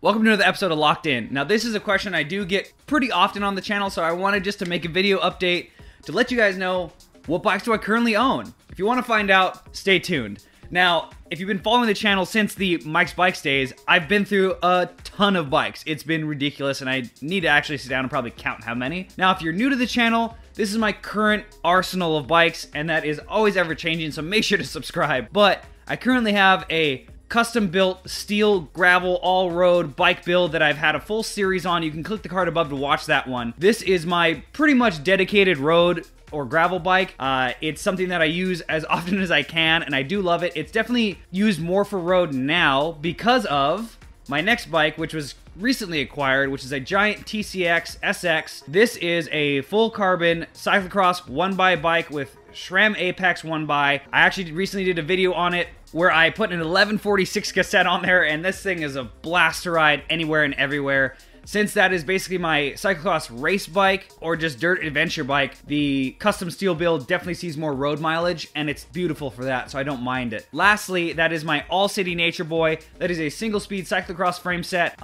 Welcome to another episode of Locked In. Now, this is a question I do get pretty often on the channel, so I wanted just to make a video update to let you guys know what bikes do I currently own. If you want to find out, stay tuned. Now, if you've been following the channel since the Mike's Bikes days, I've been through a ton of bikes. It's been ridiculous, and I need to actually sit down and probably count how many. Now, if you're new to the channel, this is my current arsenal of bikes, and that is always ever changing, so make sure to subscribe. But I currently have a custom-built steel gravel all-road bike build that I've had a full series on. You can click the card above to watch that one. This is my pretty much dedicated road or gravel bike. It's something that I use as often as I can, and I do love it. It's definitely used more for road now because of my next bike, which was recently acquired, which is a giant TCX SX. This is a full carbon cyclocross 1x bike with SRAM Apex 1x. I actually recently did a video on it where I put an 1146 cassette on there, and this thing is a blast to ride anywhere and everywhere. Since that is basically my cyclocross race bike or just dirt adventure bike, the custom steel build definitely sees more road mileage, and it's beautiful for that, so I don't mind it. Lastly, that is my All City Nature Boy. That is a single speed cyclocross frame set.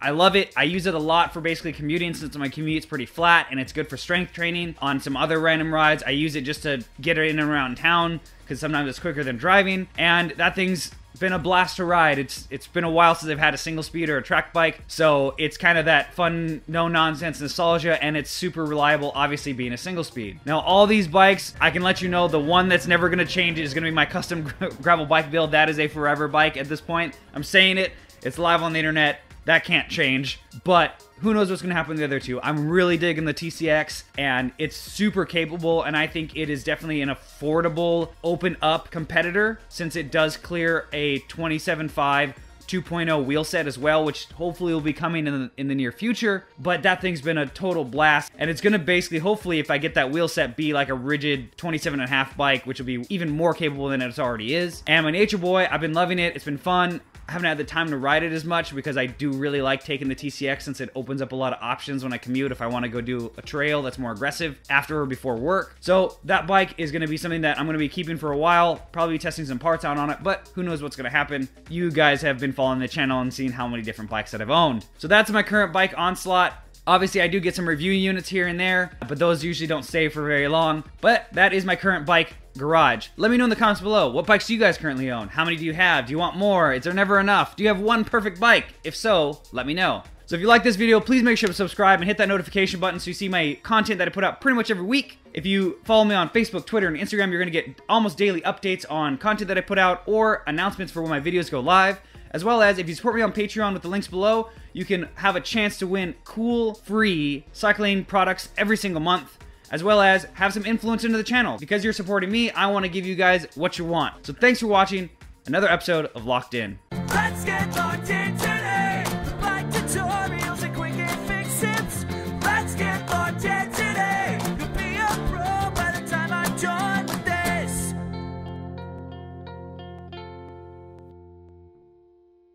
I love it. I use it a lot for basically commuting since my commute's pretty flat, and it's good for strength training on some other random rides. I use it just to get it in and around town because sometimes it's quicker than driving, and that thing's been a blast to ride. It's been a while since I've had a single speed or a track bike, so it's kind of that fun, no-nonsense nostalgia, and it's super reliable, obviously being a single speed. Now, all these bikes, I can let you know the one that's never going to change is going to be my custom gravel bike build. That is a forever bike at this point. I'm saying it. It's live on the internet. That can't change, but who knows what's going to happen to the other two. I'm really digging the TCX, and it's super capable, and I think it is definitely an affordable, open-up competitor since it does clear a 27.5 2.0 wheel set as well, which hopefully will be coming in the near future. But that thing's been a total blast, and it's going to basically, hopefully, if I get that wheel set, be like a rigid 27.5 bike, which will be even more capable than it already is. And my Nature Boy, I've been loving it. It's been fun. I haven't had the time to ride it as much because I do really like taking the TCX since it opens up a lot of options when I commute if I want to go do a trail that's more aggressive after or before work. So that bike is going to be something that I'm going to be keeping for a while, probably testing some parts out on it, but who knows what's going to happen. You guys have been following the channel and seeing how many different bikes that I've owned. So that's my current bike onslaught. Obviously, I do get some review units here and there, but those usually don't stay for very long. But that is my current bike garage. Let me know in the comments below, what bikes do you guys currently own? How many do you have? Do you want more? Is there never enough? Do you have one perfect bike? If so, let me know. So if you like this video, please make sure to subscribe and hit that notification button so you see my content that I put out pretty much every week. If you follow me on Facebook, Twitter, and Instagram, you're going to get almost daily updates on content that I put out or announcements for when my videos go live. As well as, if you support me on Patreon with the links below, you can have a chance to win cool, free cycling products every single month, as well as have some influence into the channel. Because you're supporting me, I want to give you guys what you want. So thanks for watching another episode of Locked In.